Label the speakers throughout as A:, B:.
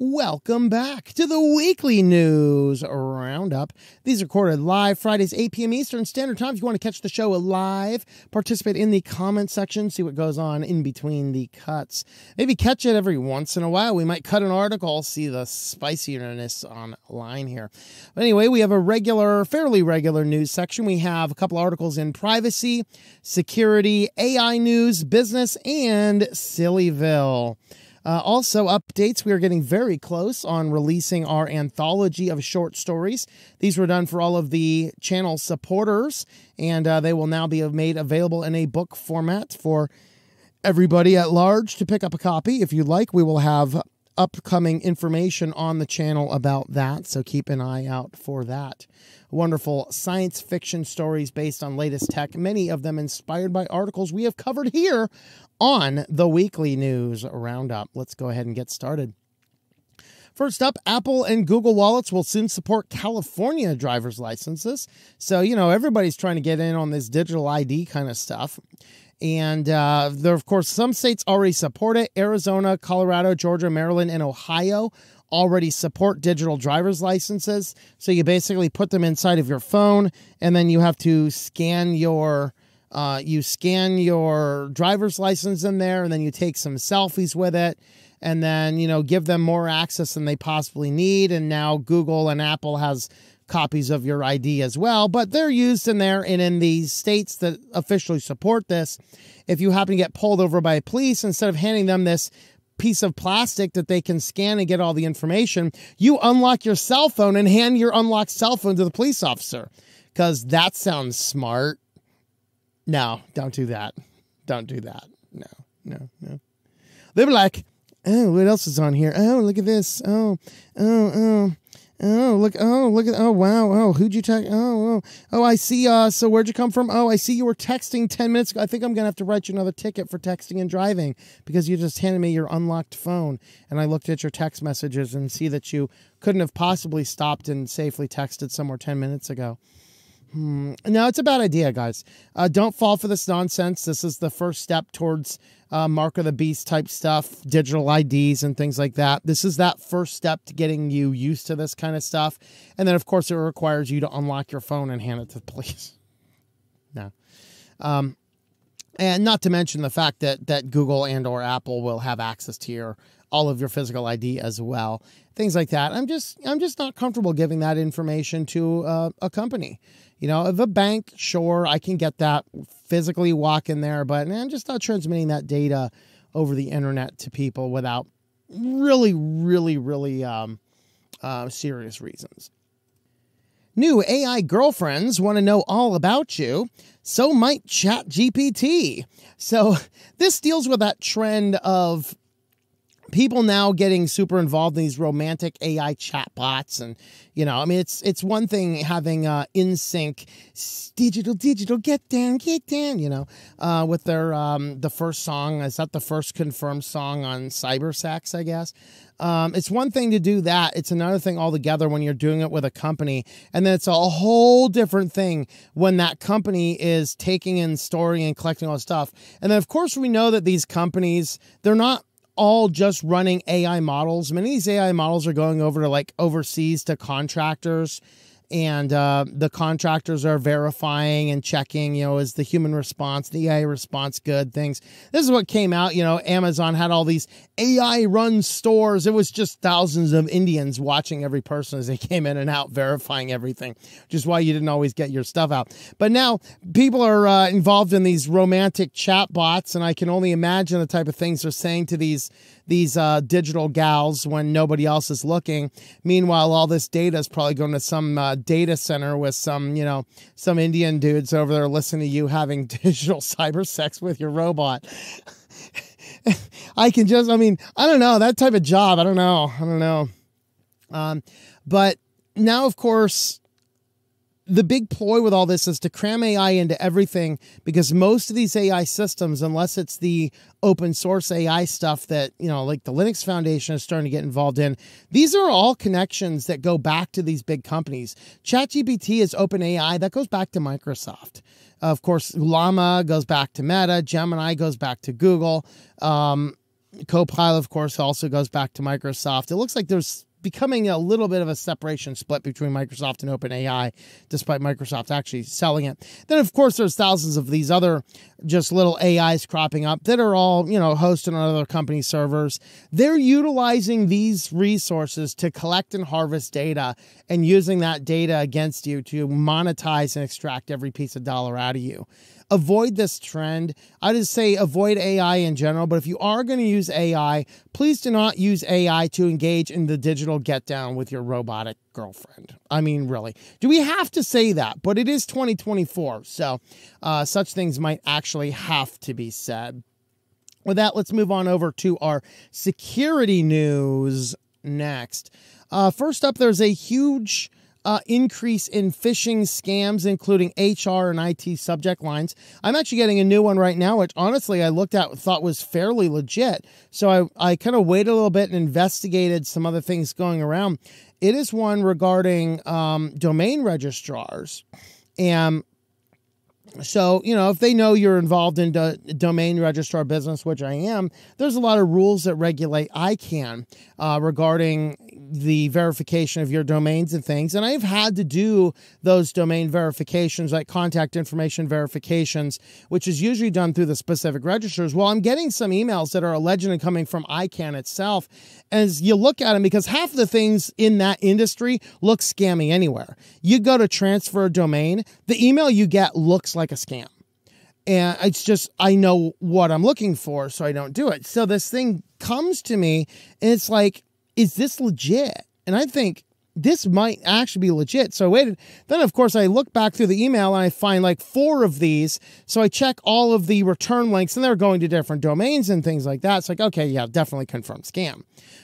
A: Welcome back to the Weekly News Roundup. These are recorded live Fridays, 8 p.m. Eastern Standard Time. If you want to catch the show live, participate in the comment section, see what goes on in between the cuts. Maybe catch it every once in a while. We might cut an article, see the spiciness online here. But anyway, we have a fairly regular news section. We have a couple articles in privacy, security, AI news, business, and SillyVille. Also, updates. We are getting very close on releasing our anthology of short stories. These were done for all of the channel supporters, and they will now be made available in a book format for everybody at large to pick up a copy. If you'd like, we will have upcoming information on the channel about that, so keep an eye out for that. Wonderful science fiction stories based on latest tech, many of them inspired by articles we have covered here on the Weekly News Roundup. Let's go ahead and get started. First up, Apple and Google wallets will soon support California driver's licenses. So, everybody's trying to get in on this digital ID kind of stuff. And there, of course, some states already support it. Arizona, Colorado, Georgia, Maryland, and Ohio already support digital driver's licenses. So you basically put them inside of your phone, and then you have to scan your driver's license in there, and then you take some selfies with it, and then, give them more access than they possibly need. And now Google and Apple has copies of your ID as well, but they're used in there. And in the states that officially support this, if you happen to get pulled over by police, instead of handing them this piece of plastic that they can scan and get all the information, you unlock your cell phone and hand your unlocked cell phone to the police officer, because that sounds smart. No, don't do that. Don't do that. No. They were like, oh, what else is on here? Oh, look at this. Oh, look at, oh, wow. Oh, who'd you text? Oh, I see. So where'd you come from? Oh, I see you were texting 10 minutes ago. I think I'm going to have to write you another ticket for texting and driving because you just handed me your unlocked phone. And I looked at your text messages and see that you couldn't have possibly stopped and safely texted somewhere 10 minutes ago. No, it's a bad idea, guys. Don't fall for this nonsense. This is the first step towards Mark of the Beast type stuff, digital IDs and things like that. This is that first step to getting you used to this kind of stuff. And then, of course, it requires you to unlock your phone and hand it to the police. No. And not to mention the fact that Google and or Apple will have access to all of your physical ID as well. Things like that. I'm just not comfortable giving that information to a company. If a bank, sure, I can get that, physically walk in there, but I'm just not transmitting that data over the internet to people without really, really, really serious reasons. New AI girlfriends want to know all about you. So might ChatGPT. So this deals with that trend of people now getting super involved in these romantic AI chatbots. And, it's one thing having in-sync digital, get down, with their, the first song. Is that the first confirmed song on cybersex, I guess? It's one thing to do that. It's another thing altogether when you're doing it with a company. And then it's a whole different thing when that company is taking in, storing, and collecting all this stuff. And then, of course, we know that these companies, they're not all just running AI models. Many of these AI models are going over to overseas to contractors, and the contractors are verifying and checking, is the human response, the AI response good, things. This is what came out, Amazon had all these AI run stores. It was just thousands of Indians watching every person as they came in and out, verifying everything, which is why you didn't always get your stuff out. But now people are involved in these romantic chat bots, and I can only imagine the type of things they're saying to these digital gals when nobody else is looking. Meanwhile, all this data is probably going to some data center with some Indian dudes over there listening to you having digital cyber sex with your robot. I don't know, that type of job. I don't know. But now, of course, the big ploy with all this is to cram AI into everything, because most of these AI systems, unless it's the open source AI stuff that, like the Linux Foundation is starting to get involved in, these are all connections that go back to these big companies. ChatGPT is OpenAI. That goes back to Microsoft. Of course, Llama goes back to Meta. Gemini goes back to Google. Copilot, of course, also goes back to Microsoft. It looks like there's becoming a little bit of a separation split between Microsoft and OpenAI, despite Microsoft actually selling it. Then, of course, there's thousands of these other just little AIs cropping up that are all, hosted on other company servers. They're utilizing these resources to collect and harvest data and using that data against you to monetize and extract every piece of dollar out of you. Avoid this trend. I just say avoid AI in general, but if you are going to use AI, please do not use AI to engage in the digital get down with your robotic girlfriend. I mean, really. Do we have to say that? But it is 2024, so such things might actually have to be said. With that, let's move on over to our security news next. First up, there's a huge increase in phishing scams, including HR and IT subject lines. I'm actually getting a new one right now, which honestly I looked at and thought was fairly legit. So I kind of waited a little bit and investigated some other things going around. It is one regarding domain registrars. And so, if they know you're involved in domain registrar business, which I am, there's a lot of rules that regulate ICANN regarding the verification of your domains and things. And I've had to do those domain verifications, like contact information verifications, which is usually done through the specific registers. Well, I'm getting some emails that are allegedly coming from ICANN itself. As you look at them, because half of the things in that industry look scammy anywhere. You go to transfer a domain, the email you get looks like a scam. And it's just, I know what I'm looking for, so I don't do it. So this thing comes to me, and it's like, is this legit? And I think this might actually be legit. So I waited. Then, of course, I look back through the email, and I find like 4 of these. So I check all of the return links, and they're going to different domains and things like that. It's like, okay, yeah, definitely confirmed scam.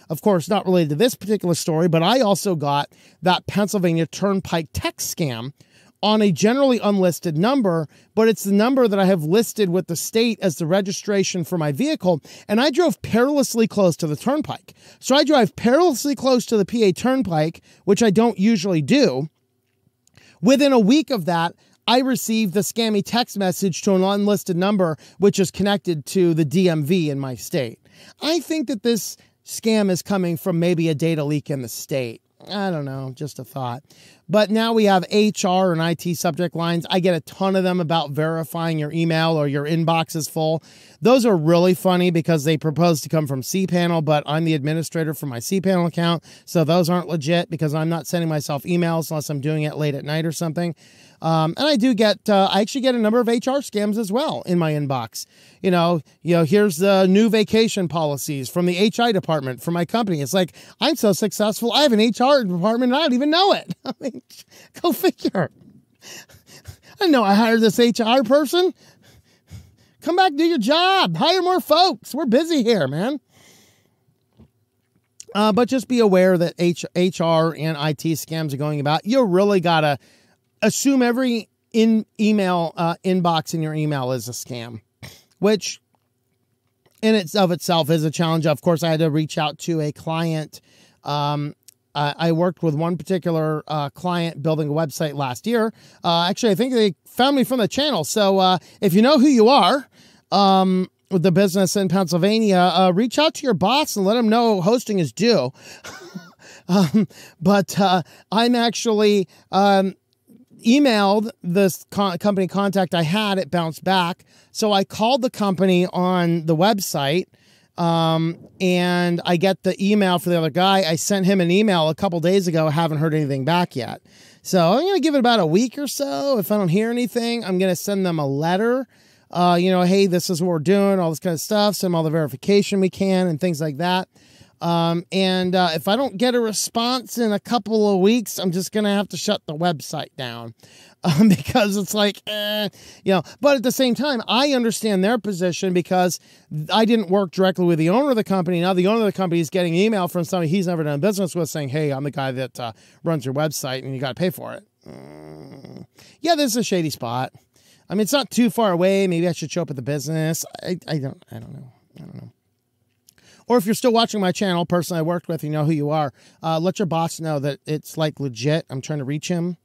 A: Of course, not related to this particular story, but I also got that Pennsylvania Turnpike text scam on a generally unlisted number, but it's the number that I have listed with the state as the registration for my vehicle. And I drove perilously close to the turnpike. So I drive perilously close to the PA Turnpike, which I don't usually do. Within a week of that, I received the scammy text message to an unlisted number, which is connected to the DMV in my state. I think that this scam is coming from maybe a data leak in the state. I don't know, just a thought. But now we have HR and IT subject lines. I get a ton of them about verifying your email or your inbox is full. Those are really funny because they propose to come from cPanel, but I'm the administrator for my cPanel account. So those aren't legit because I'm not sending myself emails unless I'm doing it late at night or something. And I do get, I actually get a number of HR scams as well in my inbox. Here's the new vacation policies from the HI department for my company. It's like, I'm so successful, I have an HR department and I don't even know it. I mean, go figure. I didn't know I hired this HR person. Come back, do your job. Hire more folks. We're busy here, man. But just be aware that HR and IT scams are going about. You really got to assume every email inbox in your email is a scam, which in itself is a challenge. Of course, I had to reach out to a client. I worked with one particular client building a website last year. Actually, I think they found me from the channel. So if you know who you are with the business in Pennsylvania, reach out to your boss and let them know hosting is due. But I'm actually emailed this company contact I had. It bounced back. So I called the company on the website. And I get the email for the other guy. I sent him an email a couple days ago. Haven't heard anything back yet. So I'm going to give it about a week or so. If I don't hear anything, I'm going to send them a letter. Hey, this is what we're doing, all this kind of stuff. Send them all the verification we can and things like that. If I don't get a response in a couple of weeks, I'm just going to have to shut the website down. Because it's like, but at the same time, I understand their position because I didn't work directly with the owner of the company. Now the owner of the company is getting an email from somebody he's never done business with saying, hey, I'm the guy that runs your website and you got to pay for it. Yeah, this is a shady spot. I mean, it's not too far away. Maybe I should show up at the business. I don't know. Or if you're still watching my channel, person I worked with, you know who you are. Let your boss know that it's like legit. I'm trying to reach him.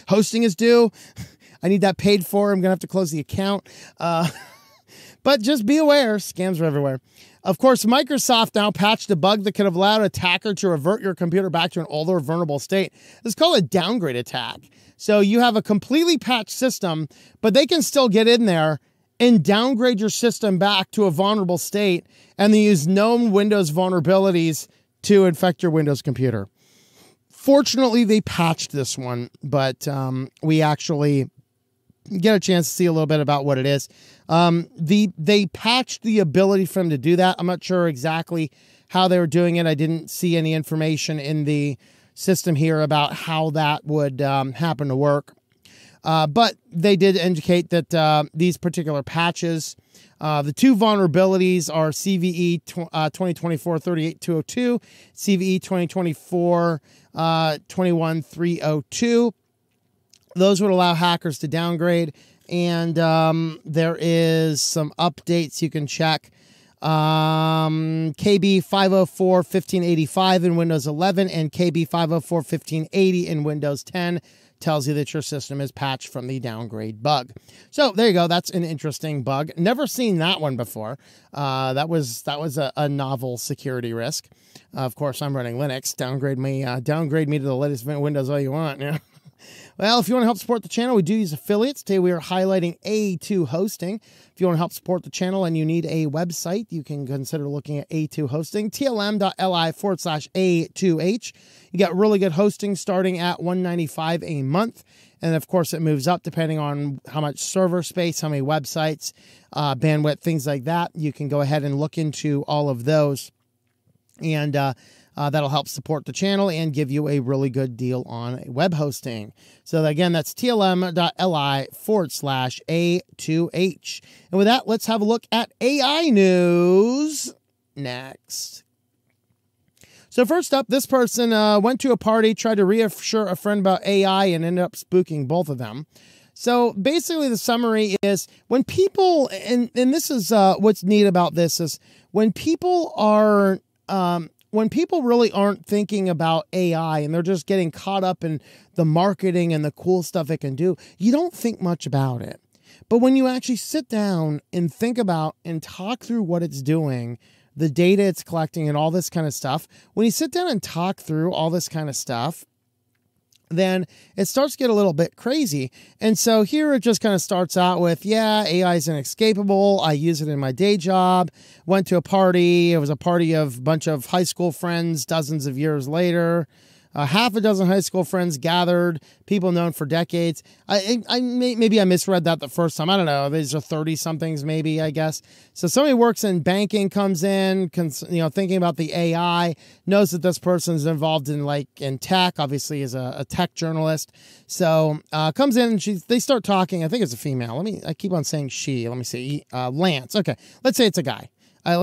A: Hosting is due. I need that paid for. I'm going to have to close the account. But just be aware, scams are everywhere. Of course, Microsoft now patched a bug that could have allowed an attacker to revert your computer back to an older vulnerable state. It's called a downgrade attack. So you have a completely patched system, but they can still get in there and downgrade your system back to a vulnerable state, and then use known Windows vulnerabilities to infect your Windows computer. Fortunately, they patched this one, but we actually get a chance to see a little bit about what it is. They patched the ability for them to do that. I'm not sure exactly how they were doing it. I didn't see any information in the system here about how that would happen to work. But they did indicate that these particular patches, the two vulnerabilities are CVE 2024-38202, CVE 2024-21302. Those would allow hackers to downgrade, and there is some updates you can check. KB 504-1585 in Windows 11 and KB 504-1580 in Windows 10 tells you that your system is patched from the downgrade bug. So there you go. That's an interesting bug. Never seen that one before. That was a novel security risk. Of course, I'm running Linux. Downgrade me to the latest Windows all you want. Yeah. Well, if you want to help support the channel, we do use affiliates. Today we are highlighting A2 Hosting. If you want to help support the channel and you need a website, you can consider looking at A2 Hosting, tlm.li/A2H. You get really good hosting starting at $195 a month. And of course, it moves up depending on how much server space, how many websites, bandwidth, things like that. You can go ahead and look into all of those. And that'll help support the channel and give you a really good deal on web hosting. So again, that's tlm.li/A2H. And with that, let's have a look at AI news next. So first up, this person went to a party, tried to reassure a friend about AI, and ended up spooking both of them. So basically the summary is when people, and this is what's neat about this, is when people are... when people really aren't thinking about AI and they're just getting caught up in the marketing and the cool stuff it can do, you don't think much about it. But when you actually sit down and think about and talk through what it's doing, the data it's collecting and all this kind of stuff, when you sit down and talk through all this kind of stuff, then it starts to get a little bit crazy. And so here it just kind of starts out with, yeah, AI is inescapable. I use it in my day job. Went to a party. It was a party of a bunch of high school friends dozens of years later. Half a dozen high school friends gathered, people known for decades. Maybe I misread that the first time. I don't know. These are 30-somethings maybe, I guess. So somebody works in banking, comes in, thinking about the AI, knows that this person's involved in tech, obviously is a tech journalist. So comes in and they start talking. I think it's a female. I keep on saying she. Let me see. Lance. Okay. Let's say it's a guy. I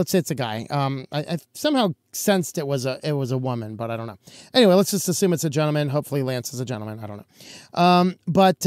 A: somehow sensed it was a woman, but I don't know. Anyway, let's just assume it's a gentleman. Hopefully Lance is a gentleman. I don't know. But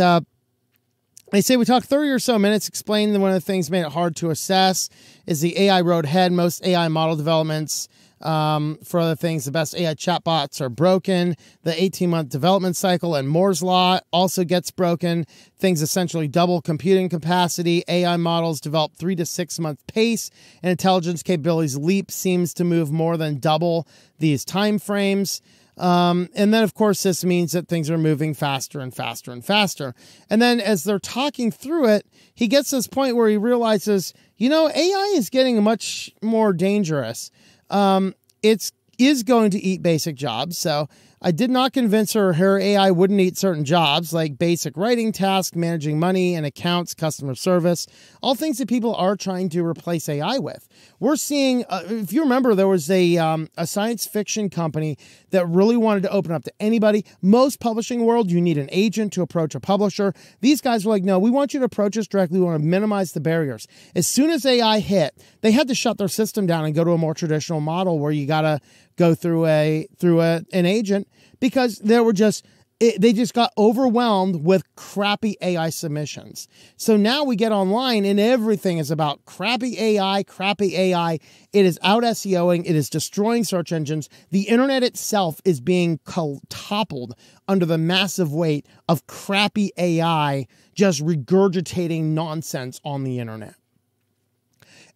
A: they say we talked 30 or so minutes, explained that one of the things made it hard to assess is the AI road ahead. Most AI model developments, for other things, the best AI chatbots are broken. The 18-month development cycle and Moore's Law also gets broken. Things essentially double computing capacity. AI models develop 3 to 6 month pace, and intelligence capabilities leap seems to move more than double these time frames. And then, of course, this means that things are moving faster and faster and faster. And then as they're talking through it, he gets to this point where he realizes, AI is getting much more dangerous. It is going to eat basic jobs. So I did not convince her AI wouldn't eat certain jobs like basic writing tasks, managing money and accounts, customer service, all things that people are trying to replace AI with. We're seeing, if you remember, there was a science fiction company that really wanted to open up to anybody. Most publishing world, you need an agent to approach a publisher. These guys were like, no, we want you to approach us directly. We want to minimize the barriers. As soon as AI hit, they had to shut their system down and go to a more traditional model where you got to go through an agent, because they just got overwhelmed with crappy AI submissions. So now we get online and everything is about crappy AI. It is out SEOing. It is destroying search engines. The internet itself is being toppled under the massive weight of crappy AI just regurgitating nonsense on the internet.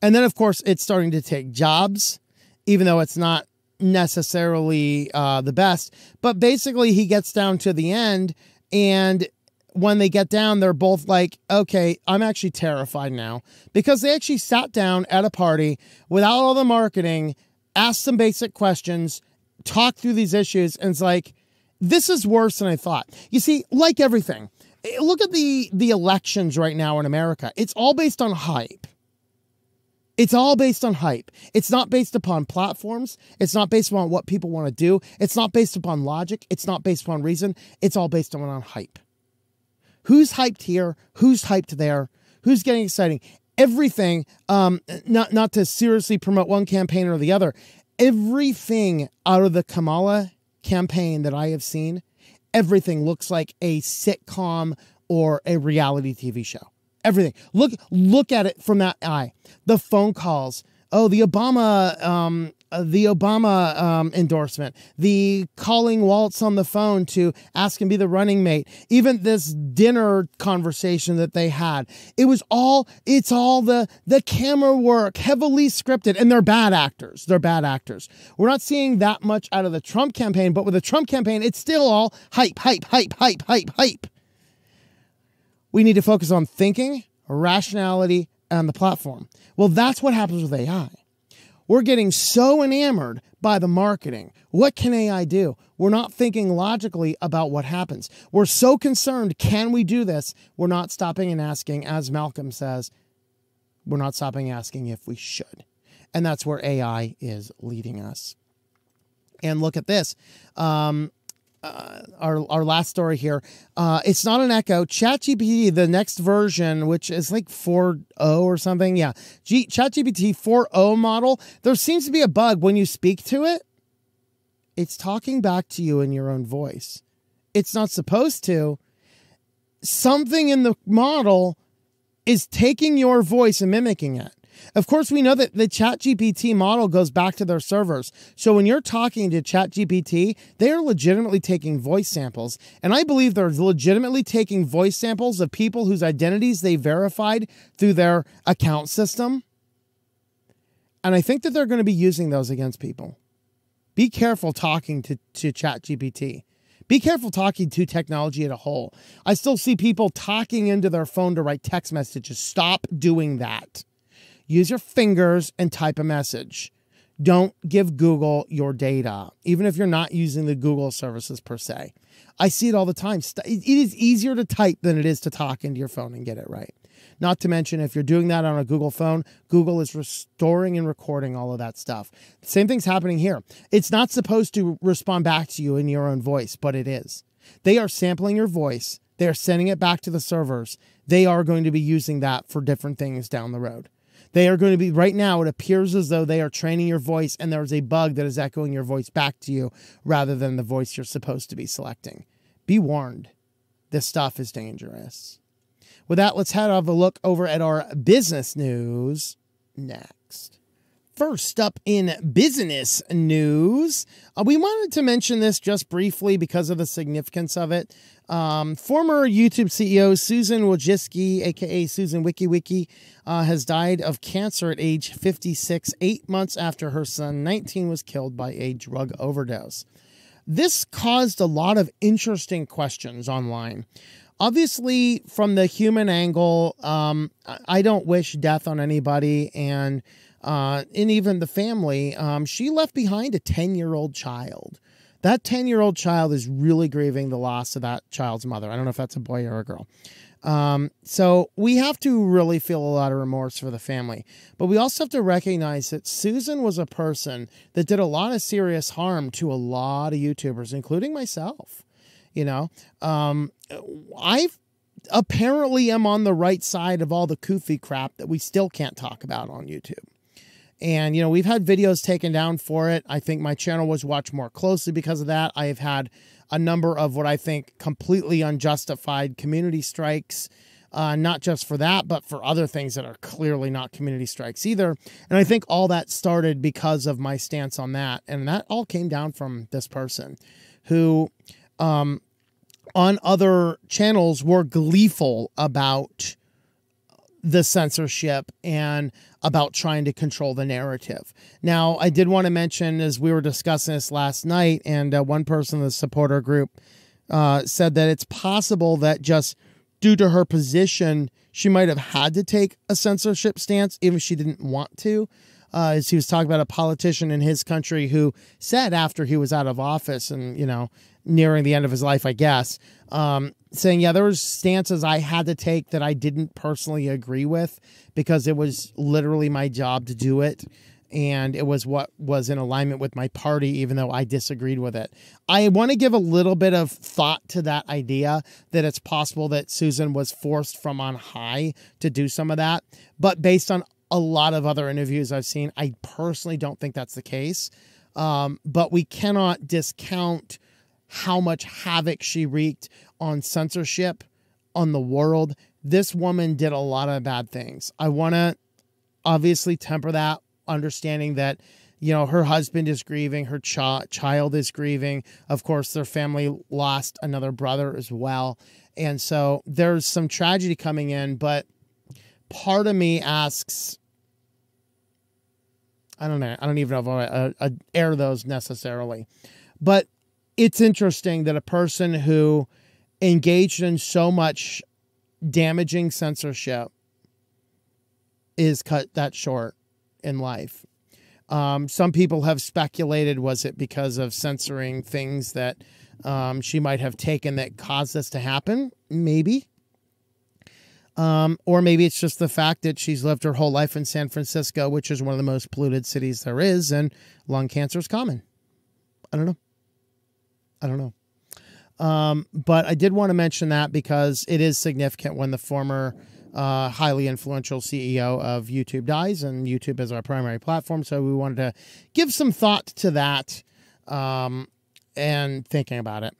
A: And then, of course, it's starting to take jobs, even though it's not necessarily the best. But basically, he gets down to the end, and when they get down, they're both like, okay, I'm actually terrified now, because they actually sat down at a party without all the marketing, asked some basic questions, talked through these issues, and it's like, this is worse than I thought. You see, like everything, look at the elections right now in America. It's all based on hype. It's all based on hype. It's not based upon platforms. It's not based upon what people want to do. It's not based upon logic. It's not based upon reason. It's all based on hype. Who's hyped here? Who's hyped there? Who's getting exciting? Everything, not to seriously promote one campaign or the other, everything out of the Kamala campaign that I have seen, everything looks like a sitcom or a reality TV show. Everything. Look at it from that eye. The phone calls. Oh, the Obama endorsement. The calling Waltz on the phone to ask him to be the running mate. Even this dinner conversation that they had. It's all the camera work, heavily scripted, and they're bad actors. They're bad actors. We're not seeing that much out of the Trump campaign, but with the Trump campaign, it's still all hype. We need to focus on thinking, rationality, and the platform. Well, that's what happens with AI. We're getting so enamored by the marketing. What can AI do? We're not thinking logically about what happens. We're so concerned, can we do this? We're not stopping and asking, as Malcolm says, we're not stopping asking if we should. And that's where AI is leading us. And look at this. Our last story here. It's not an echo. ChatGPT, the next version, which is like 4.0 or something. Yeah. ChatGPT 4.0 model. There seems to be a bug when you speak to it. It's talking back to you in your own voice. It's not supposed to. Something in the model is taking your voice and mimicking it. Of course, we know that the ChatGPT model goes back to their servers. So when you're talking to ChatGPT, they are legitimately taking voice samples. And I believe they're legitimately taking voice samples of people whose identities they verified through their account system. And I think that they're going to be using those against people. Be careful talking to ChatGPT. Be careful talking to technology as a whole. I still see people talking into their phone to write text messages. Stop doing that. Use your fingers and type a message. Don't give Google your data, even if you're not using the Google services per se. I see it all the time. It is easier to type than it is to talk into your phone and get it right. Not to mention, if you're doing that on a Google phone, Google is restoring and recording all of that stuff. The same thing's happening here. It's not supposed to respond back to you in your own voice, but it is. They are sampling your voice. They are sending it back to the servers. They are going to be using that for different things down the road. They are going to be, right now, it appears as though they are training your voice and there's a bug that is echoing your voice back to you rather than the voice you're supposed to be selecting. Be warned. This stuff is dangerous. With that, let's have a look over at our business news next. First up in business news, we wanted to mention this just briefly because of the significance of it. Former YouTube CEO Susan Wojcicki, aka Susan Wiki, has died of cancer at age 56, 8 months after her son, 19, was killed by a drug overdose. This caused a lot of interesting questions online. Obviously, from the human angle, I don't wish death on anybody, and even the family. She left behind a 10-year-old child. That 10-year-old child is really grieving the loss of that child's mother. I don't know if that's a boy or a girl. So we have to really feel a lot of remorse for the family. But we also have to recognize that Susan was a person that did a lot of serious harm to a lot of YouTubers, including myself. You know, I apparently am on the right side of all the goofy crap that we still can't talk about on YouTube. And, you know, we've had videos taken down for it. I think my channel was watched more closely because of that. I have had a number of what I think completely unjustified community strikes, not just for that, but for other things that are clearly not community strikes either. And I think all that started because of my stance on that. And that all came down from this person who, on other channels, were gleeful about the censorship and about trying to control the narrative. Now, I did want to mention, as we were discussing this last night, and one person in the supporter group said that it's possible that just due to her position, she might have had to take a censorship stance, even if she didn't want to. As he was talking about a politician in his country who said after he was out of office and, you know, nearing the end of his life, I guess, saying, yeah, there was stances I had to take that I didn't personally agree with because it was literally my job to do it. And it was what was in alignment with my party, even though I disagreed with it. I want to give a little bit of thought to that idea that it's possible that Susan was forced from on high to do some of that. But based on a lot of other interviews I've seen, I personally don't think that's the case. But we cannot discount how much havoc she wreaked on censorship, on the world. This woman did a lot of bad things. I want to obviously temper that, understanding that, you know, her husband is grieving, her child is grieving. Of course, their family lost another brother as well. And so there's some tragedy coming in, but part of me asks, I don't know. I don't even know if I air those necessarily, but it's interesting that a person who engaged in so much damaging censorship is cut that short in life. Some people have speculated, was it because of censoring things that she might have taken that caused this to happen? Maybe. Or maybe it's just the fact that she's lived her whole life in San Francisco, which is one of the most polluted cities there is, and lung cancer is common. I don't know. But I did want to mention that because it is significant when the former highly influential CEO of YouTube dies, and YouTube is our primary platform. So we wanted to give some thought to that and thinking about it.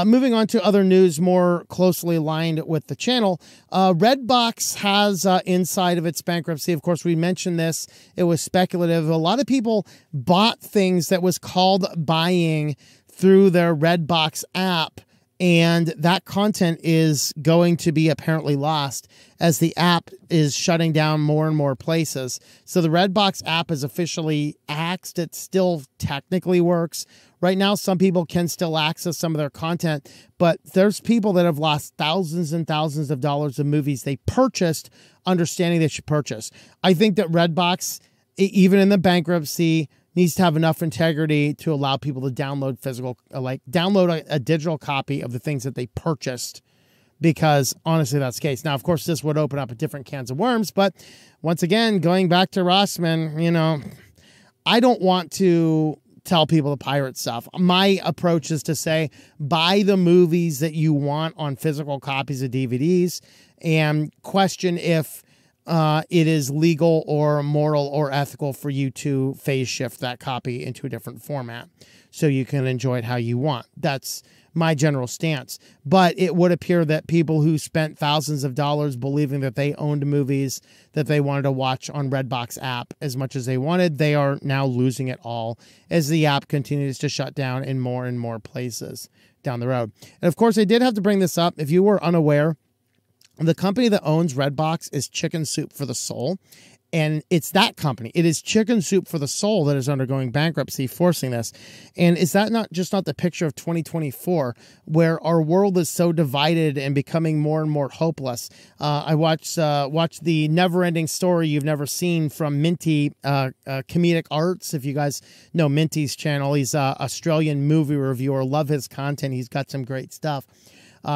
A: Moving on to other news more closely aligned with the channel, Redbox has inside of its bankruptcy. Of course, we mentioned this. It was speculative. A lot of people bought things that was called buying through their Redbox app, and that content is going to be apparently lost as the app is shutting down more and more places. So the Redbox app is officially axed. It still technically works. Right now, some people can still access some of their content, but there's people that have lost thousands and thousands of dollars of movies they purchased, understanding they should purchase. I think that Redbox, even in the bankruptcy, needs to have enough integrity to allow people to download download a digital copy of the things that they purchased, because honestly, that's the case. Now, of course, this would open up a different cans of worms, but once again, going back to Rossman, you know, I don't want to tell people to pirate stuff. My approach is to say, buy the movies that you want on physical copies of DVDs and question if it is legal or moral or ethical for you to phase shift that copy into a different format so you can enjoy it how you want. That's my general stance. But it would appear that people who spent thousands of dollars believing that they owned movies that they wanted to watch on Redbox app as much as they wanted, they are now losing it all as the app continues to shut down in more and more places down the road. And of course, I did have to bring this up. If you were unaware, the company that owns Redbox is Chicken Soup for the Soul. And it's that company. It is Chicken Soup for the Soul that is undergoing bankruptcy, forcing this. And is that not the picture of 2024, where our world is so divided and becoming more and more hopeless? I watched the Never-Ending Story You've Never Seen from Minty Comedic Arts. If you guys know Minty's channel, he's an Australian movie reviewer. Love his content. He's got some great stuff.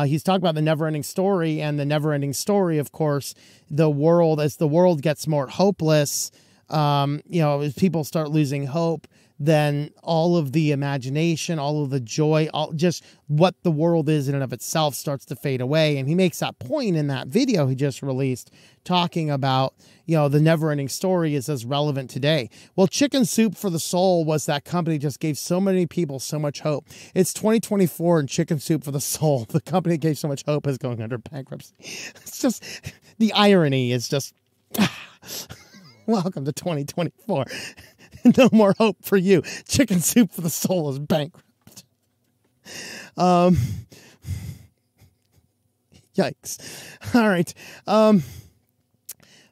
A: He's talking about the Never-Ending Story, and the Never-Ending Story, of course, the world, as the world gets more hopeless, you know, as people start losing hope, then all of the imagination, all of the joy, just what the world is in and of itself starts to fade away. And he makes that point in that video he just released, talking about, you know, the Never-Ending Story is as relevant today. Well, Chicken Soup for the Soul was that company just gave so many people so much hope. It's 2024 and Chicken Soup for the Soul, the company that gave so much hope, is going under bankruptcy. It's just, the irony is just, welcome to 2024. No more hope for you. Chicken Soup for the Soul is bankrupt. Yikes. All right.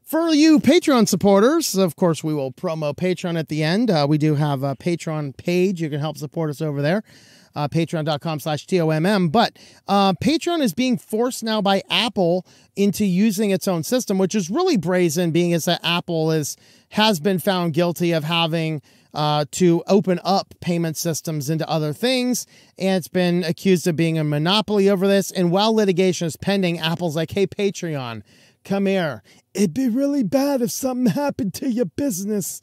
A: For you Patreon supporters, of course, we will promo Patreon at the end. We do have a Patreon page. You can help support us over there. Patreon.com/TOMM. But Patreon is being forced now by Apple into using its own system, which is really brazen, being as that Apple has been found guilty of having to open up payment systems into other things. And it's been accused of being a monopoly over this. And while litigation is pending, Apple's like, hey, Patreon, come here. It'd be really bad if something happened to your business.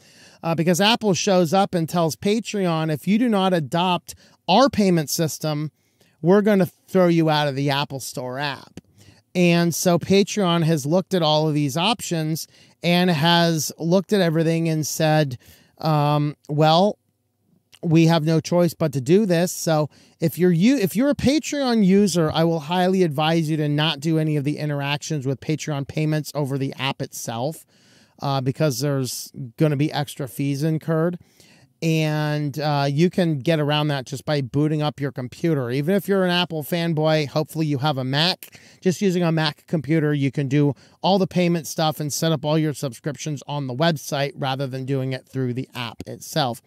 A: Because Apple shows up and tells Patreon, if you do not adopt our payment system, we're going to throw you out of the Apple Store app. And so Patreon has looked at all of these options and has looked at everything and said, well, we have no choice but to do this. So if you're a Patreon user, I will highly advise you to not do any of the interactions with Patreon payments over the app itself, because there's going to be extra fees incurred. And you can get around that just by booting up your computer. Even if you're an Apple fanboy, hopefully you have a Mac. Just using a Mac computer, you can do all the payment stuff and set up all your subscriptions on the website rather than doing it through the app itself.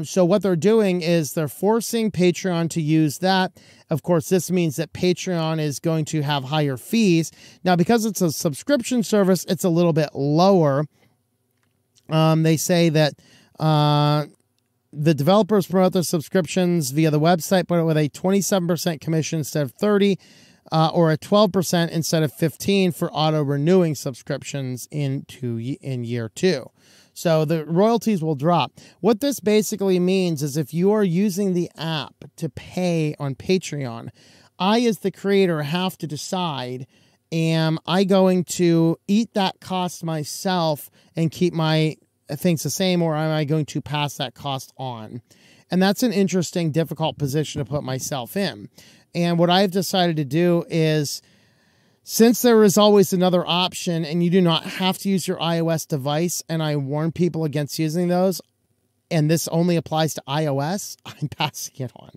A: So what they're doing is they're forcing Patreon to use that. Of course, this means that Patreon is going to have higher fees. Now, because it's a subscription service, it's a little bit lower. They say that the developers promote their subscriptions via the website, but with a 27% commission instead of 30%, or a 12% instead of 15% for auto-renewing subscriptions in year 2. So the royalties will drop. What this basically means is if you are using the app to pay on Patreon, I, as the creator, have to decide, am I going to eat that cost myself and keep my things the same, or am I going to pass that cost on? And that's an interesting, difficult position to put myself in. And what I've decided to do is, since there is always another option and you do not have to use your iOS device, and I warn people against using those, and this only applies to iOS, I'm passing it on.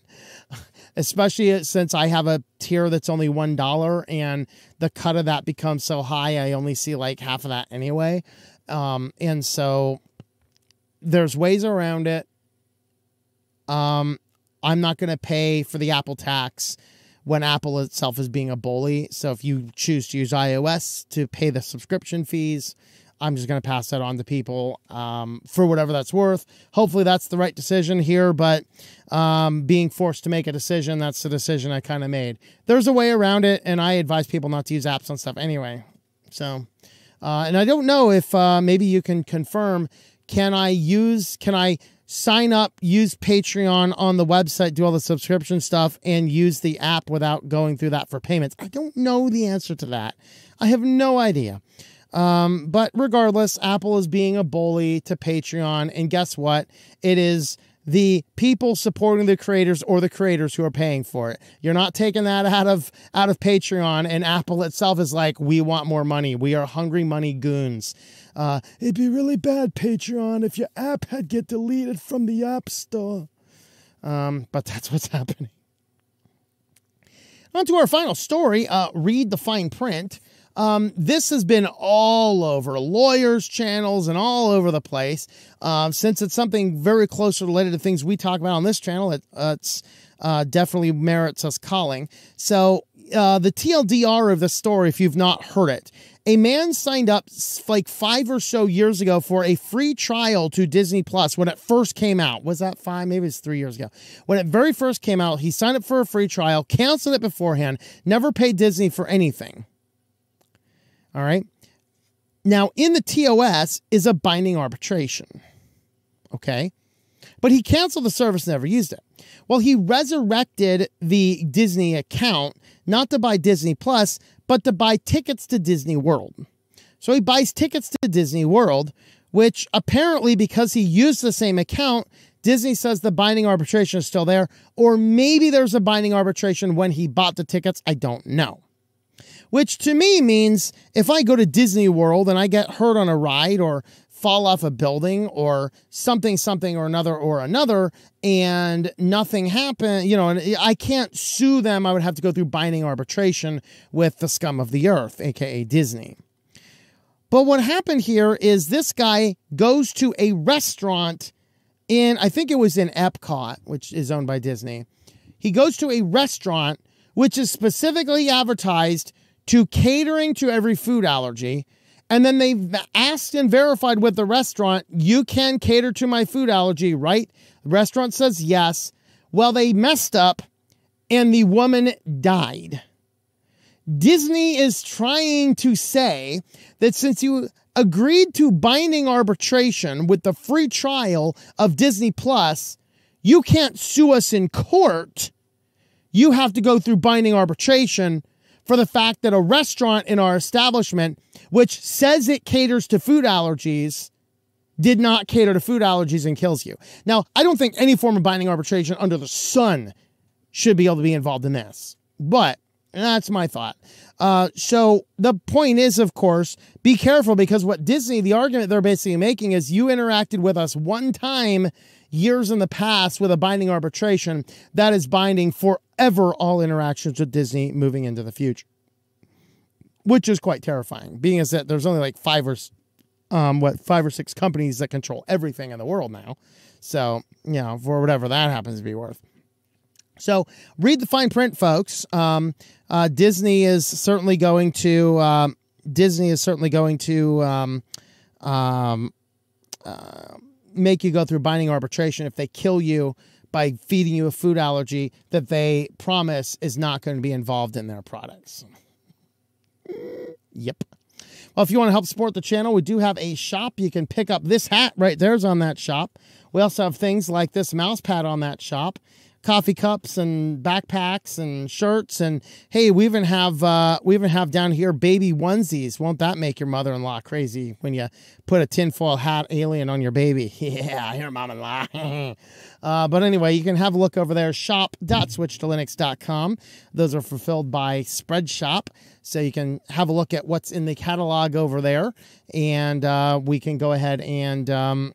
A: Especially since I have a tier that's only $1 and the cut of that becomes so high, I only see like half of that anyway. And so there's ways around it. I'm not going to pay for the Apple tax when Apple itself is being a bully. So if you choose to use iOS to pay the subscription fees, I'm just going to pass that on to people for whatever that's worth. Hopefully that's the right decision here, but being forced to make a decision, that's the decision I kind of made. There's a way around it, and I advise people not to use apps on stuff anyway. So, and I don't know if maybe you can confirm, can I sign up, use Patreon on the website, do all the subscription stuff, and use the app without going through that for payments? I don't know the answer to that. I have no idea. But regardless, Apple is being a bully to Patreon, and guess what? It is the people supporting the creators or the creators who are paying for it. You're not taking that out of Patreon, and Apple itself is like, we want more money. We are hungry money goons. It'd be really bad, Patreon, if your app had get deleted from the App Store. But that's what's happening. On to our final story. Read the fine print. This has been all over lawyers' channels and all over the place. Since it's something very closely related to things we talk about on this channel, it's definitely merits us calling. So the TLDR of the story, if you've not heard it, a man signed up like 5 or so years ago for a free trial to Disney Plus when it first came out. Was that 5? Maybe it's 3 years ago. When it very first came out, he signed up for a free trial, canceled it beforehand, never paid Disney for anything. All right. Now, in the TOS is a binding arbitration. Okay. But he canceled the service, never used it. Well, he resurrected the Disney account, not to buy Disney Plus, but to buy tickets to Disney World. So he buys tickets to Disney World, which apparently, because he used the same account, Disney says the binding arbitration is still there. Or maybe there's a binding arbitration when he bought the tickets. I don't know. Which to me means if I go to Disney World and I get hurt on a ride or fall off a building or something or another, and nothing happened, you know, and I can't sue them. I would have to go through binding arbitration with the scum of the earth, aka Disney. But what happened here is this guy goes to a restaurant I think it was in Epcot, which is owned by Disney. He goes to a restaurant which is specifically advertised to catering to every food allergy. And then they've asked and verified with the restaurant, you can cater to my food allergy, right? The restaurant says yes. Well, they messed up and the woman died. Disney is trying to say that since you agreed to binding arbitration with the free trial of Disney Plus, you can't sue us in court. You have to go through binding arbitration for the fact that a restaurant in our establishment, which says it caters to food allergies, did not cater to food allergies and kills you. Now, I don't think any form of binding arbitration under the sun should be able to be involved in this, but that's my thought. So the point is, of course, be careful, because what Disney, the argument they're basically making is you interacted with us one time years in the past with a binding arbitration that is binding forever all interactions with Disney moving into the future, which is quite terrifying, being as that there's only like five or six companies that control everything in the world now. So, you know, for whatever that happens to be worth. So read the fine print, folks. Disney is certainly going to make you go through binding arbitration if they kill you by feeding you a food allergy that they promise is not going to be involved in their products. Yep. Well, if you want to help support the channel, we do have a shop. You can pick up this hat right there's on that shop. We also have things like this mouse pad on that shop. Coffee cups and backpacks and shirts, and hey, we even have down here baby onesies. Won't that make your mother-in-law crazy when you put a tinfoil hat alien on your baby? Yeah, your mom-in-law. But anyway, you can have a look over there, shop.switchedtolinux.com. Those are fulfilled by Spreadshop, so you can have a look at what's in the catalog over there, and we can go ahead and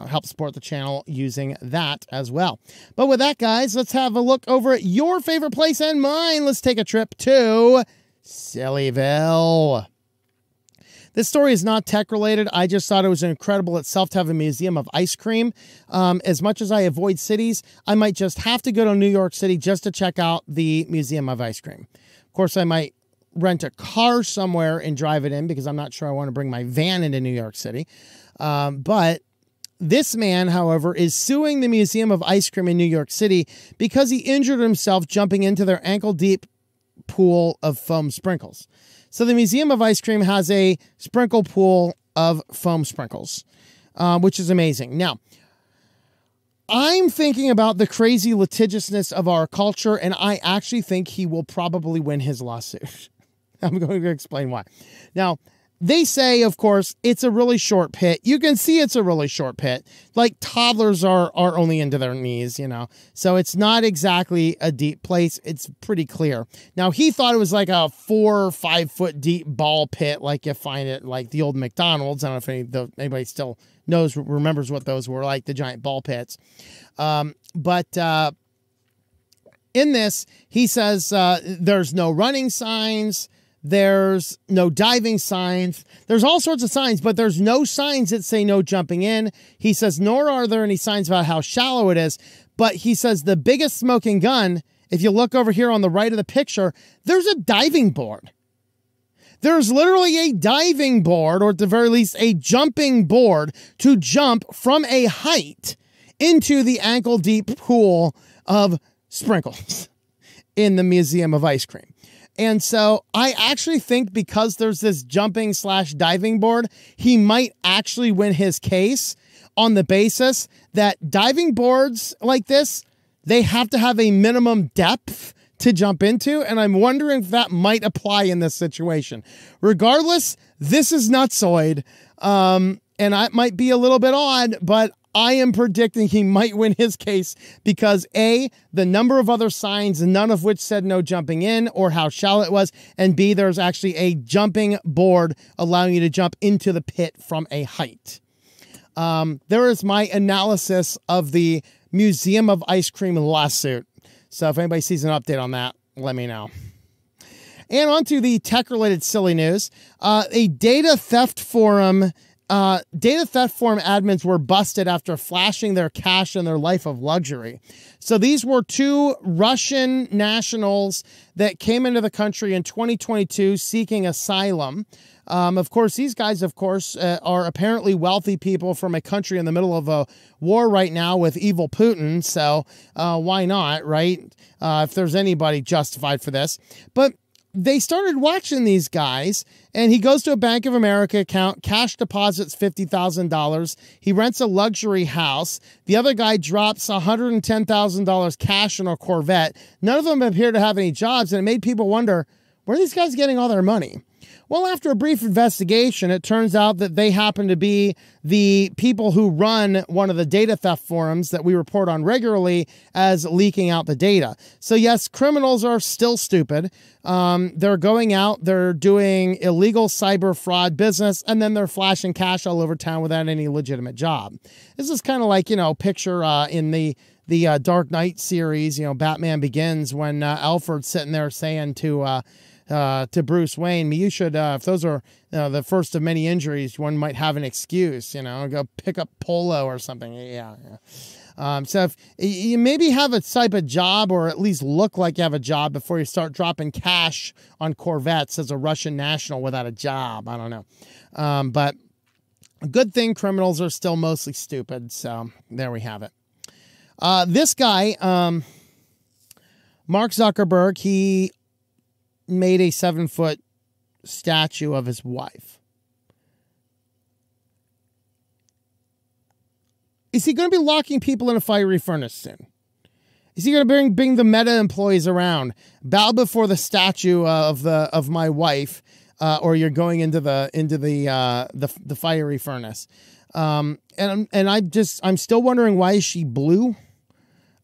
A: help support the channel using that as well. But with that, guys, let's have a look over at your favorite place and mine. Let's take a trip to SillyVille. This story is not tech related. I just thought it was incredible itself to have a museum of ice cream. As much as I avoid cities, I might just have to go to New York City just to check out the Museum of Ice Cream. Of course, I might rent a car somewhere and drive it in because I'm not sure I want to bring my van into New York City. But this man, however, is suing the Museum of Ice Cream in New York City because he injured himself jumping into their ankle-deep pool of foam sprinkles. So the Museum of Ice Cream has a sprinkle pool of foam sprinkles, which is amazing. Now, I'm thinking about the crazy litigiousness of our culture, and I actually think he will probably win his lawsuit. I'm going to explain why. Now, they say, of course, it's a really short pit. You can see it's a really short pit. Like toddlers are only into their knees, you know. So it's not exactly a deep place. It's pretty clear. Now, he thought it was like a 4 or 5 foot deep ball pit, like you find it like the old McDonald's. I don't know if anybody still remembers what those were like, the giant ball pits. But in this, he says there's no running signs. There's no diving signs. There's all sorts of signs, but there's no signs that say no jumping in. He says, nor are there any signs about how shallow it is. But he says the biggest smoking gun, if you look over here on the right of the picture, there's a diving board. There's literally a diving board, or at the very least, a jumping board to jump from a height into the ankle-deep pool of sprinkles in the Museum of Ice Cream. And so I actually think because there's this jumping / diving board, he might actually win his case on the basis that diving boards like this, they have to have a minimum depth to jump into. And I'm wondering if that might apply in this situation. Regardless, this is nutsoid. And it might be a little bit odd, but I am predicting he might win his case because A, the number of other signs, none of which said no jumping in or how shallow it was, and B, there's actually a jumping board allowing you to jump into the pit from a height. There is my analysis of the Museum of Ice Cream lawsuit. So if anybody sees an update on that, let me know. And on to the tech-related silly news. A data theft forum admins were busted after flashing their cash in their life of luxury. So these were two Russian nationals that came into the country in 2022 seeking asylum. Of course, these guys, are apparently wealthy people from a country in the middle of a war right now with evil Putin. So why not, right? If there's anybody justified for this. But they started watching these guys, and he goes to a Bank of America account, cash deposits $50,000. He rents a luxury house. The other guy drops $110,000 cash in a Corvette. None of them appear to have any jobs, and it made people wonder, where are these guys getting all their money? Well, after a brief investigation, it turns out that they happen to be the people who run one of the data theft forums that we report on regularly as leaking out the data. So yes, criminals are still stupid. They're going out, they're doing illegal cyber fraud business, and then they're flashing cash all over town without any legitimate job. This is kind of like, picture in the Dark Knight series, Batman Begins, when Alfred's sitting there saying to Bruce Wayne, you should, if those are the first of many injuries, one might have an excuse, go pick up polo or something. Yeah. So if you maybe have a type of job, or at least look like you have a job, before you start dropping cash on Corvettes as a Russian national without a job. I don't know. But a good thing criminals are still mostly stupid. So there we have it. This guy, Mark Zuckerberg, he made a 7-foot statue of his wife. Is he going to be locking people in a fiery furnace soon? Is he going to bring the Meta employees around, bow before the statue of my wife, or you're going into the fiery furnace? And I'm still wondering, why is she blue?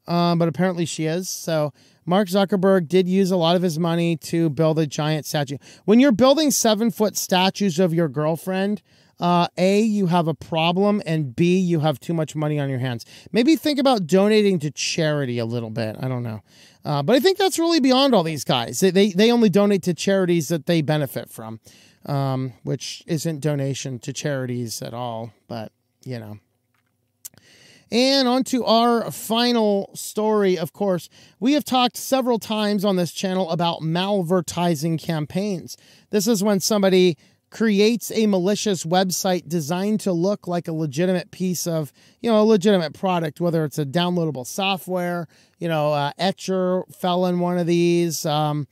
A: But apparently she is. So Mark Zuckerberg did use a lot of his money to build a giant statue. When you're building 7-foot statues of your girlfriend, A, you have a problem, and B, you have too much money on your hands. Maybe think about donating to charity a little bit. I don't know. But I think that's really beyond all these guys. They only donate to charities that they benefit from, which isn't donation to charities at all, but, And on to our final story, of course. We have talked several times on this channel about malvertizing campaigns. This is when somebody creates a malicious website designed to look like a legitimate piece of, a legitimate product, whether it's a downloadable software, Etcher fell in one of these, a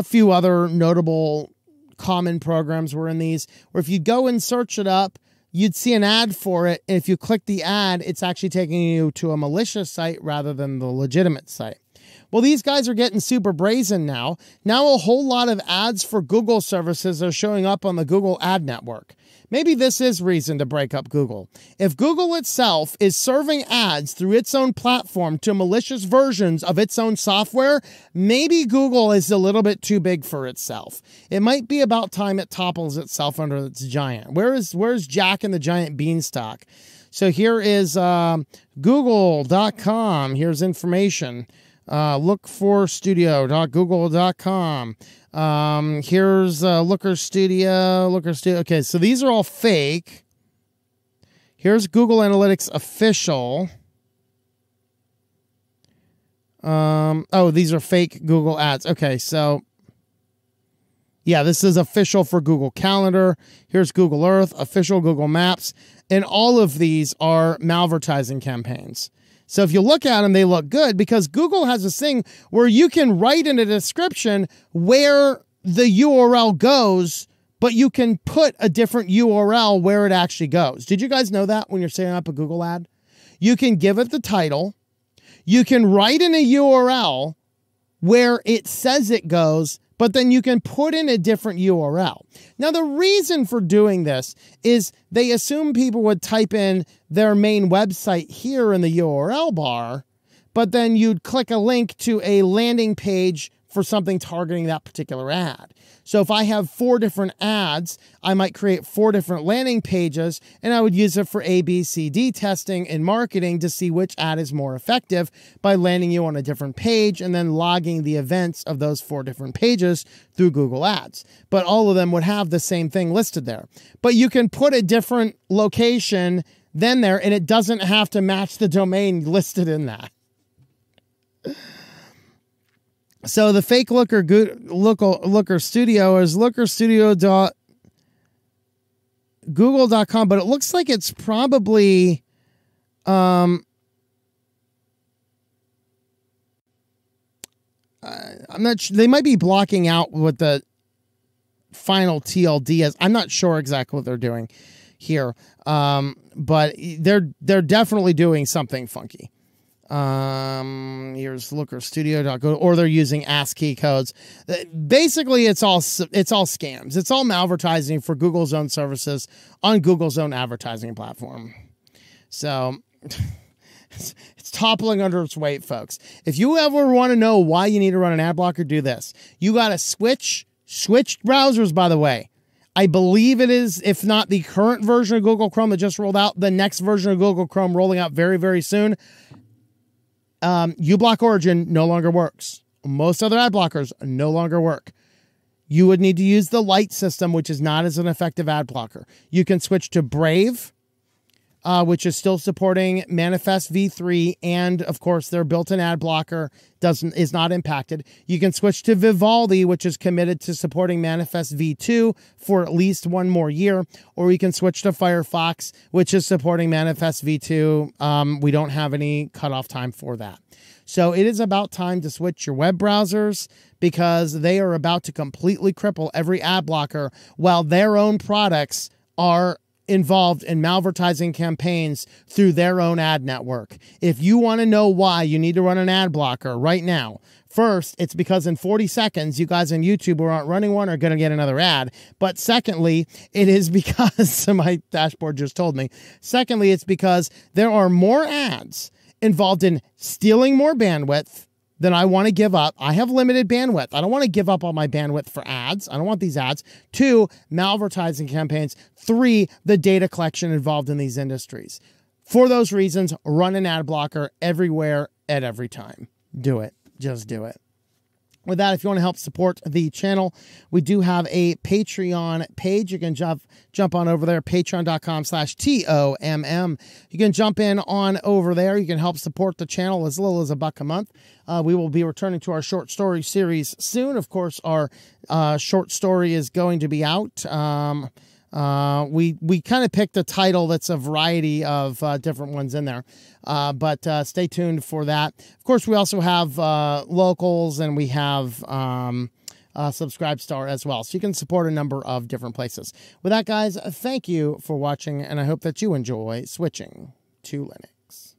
A: few other notable common programs were in these, where if you go and search it up, you'd see an ad for it, and if you click the ad, it's actually taking you to a malicious site rather than the legitimate site. Well, these guys are getting super brazen now. Now a whole lot of ads for Google services are showing up on the Google ad network. Maybe this is reason to break up Google. If Google itself is serving ads through its own platform to malicious versions of its own software, maybe Google is a little bit too big for itself. It might be about time it topples itself under its giant. Where's Jack and the Giant Beanstalk? So here is Google.com. Here's information. Look for studio.google.com. Here's Looker Studio. Okay, so these are all fake. Here's Google Analytics official. These are fake Google ads. Okay, so yeah, this is official for Google Calendar. Here's Google Earth, official Google Maps, and all of these are malvertising campaigns. So if you look at them, they look good because Google has this thing where you can write in a description where the URL goes, but you can put a different URL where it actually goes. Did you guys know that when you're setting up a Google ad? You can give it the title. You can write in a URL where it says it goes, but then you can put in a different URL. Now, the reason for doing this is they assume people would type in their main website here in the URL bar, but then you'd click a link to a landing page for something targeting that particular ad. So if I have 4 different ads, I might create 4 different landing pages, and I would use it for A, B, C, D testing and marketing to see which ad is more effective by landing you on a different page and then logging the events of those 4 different pages through Google Ads. But all of them would have the same thing listed there. But you can put a different location then there, and it doesn't have to match the domain listed in that. So the fake Looker Studio is lookerstudio.google.com, but it looks like it's probably I'm not sure. They might be blocking out what the final TLD is. I'm not sure exactly what they're doing here, but they're definitely doing something funky. Here's lookerstudio.go, or they're using ASCII codes. Basically, it's all scams. It's all malvertising for Google's own services on Google's own advertising platform. So it's toppling under its weight, folks. If you ever want to know why you need to run an ad blocker, do this. You got to switch browsers, by the way. I believe it is, if not the current version of Google Chrome that just rolled out, the next version of Google Chrome rolling out very, very soon. uBlock Origin no longer works. Most other ad blockers no longer work. You would need to use the Lite system, which is not as an effective ad blocker. You can switch to Brave, which is still supporting Manifest v3, and of course their built-in ad blocker is not impacted. You can switch to Vivaldi, which is committed to supporting Manifest v2 for at least 1 more year, or you can switch to Firefox, which is supporting Manifest v2. We don't have any cutoff time for that. So it is about time to switch your web browsers, because they are about to completely cripple every ad blocker while their own products are involved in malvertising campaigns through their own ad network. If you want to know why you need to run an ad blocker right now, first, it's because in 40 seconds, you guys on YouTube who aren't running one are going to get another ad. But secondly, it is because, my dashboard just told me, secondly, it's because there are more ads involved in stealing more bandwidth than I want to give up. I have limited bandwidth. I don't want to give up all my bandwidth for ads. I don't want these ads. 2, malvertising campaigns. 3, the data collection involved in these industries. For those reasons, run an ad blocker everywhere at every time. Do it. Just do it. With that, if you want to help support the channel, we do have a Patreon page. You can jump on over there, patreon.com/TOMM. You can jump in on over there. You can help support the channel as little as $1 a month. We will be returning to our short story series soon. Of course, our short story is going to be out. We kind of picked a title that's a variety of different ones in there. But stay tuned for that. Of course, we also have locals, and we have Subscribestar as well. So you can support a number of different places. With that, guys, thank you for watching, and I hope that you enjoy switching to Linux.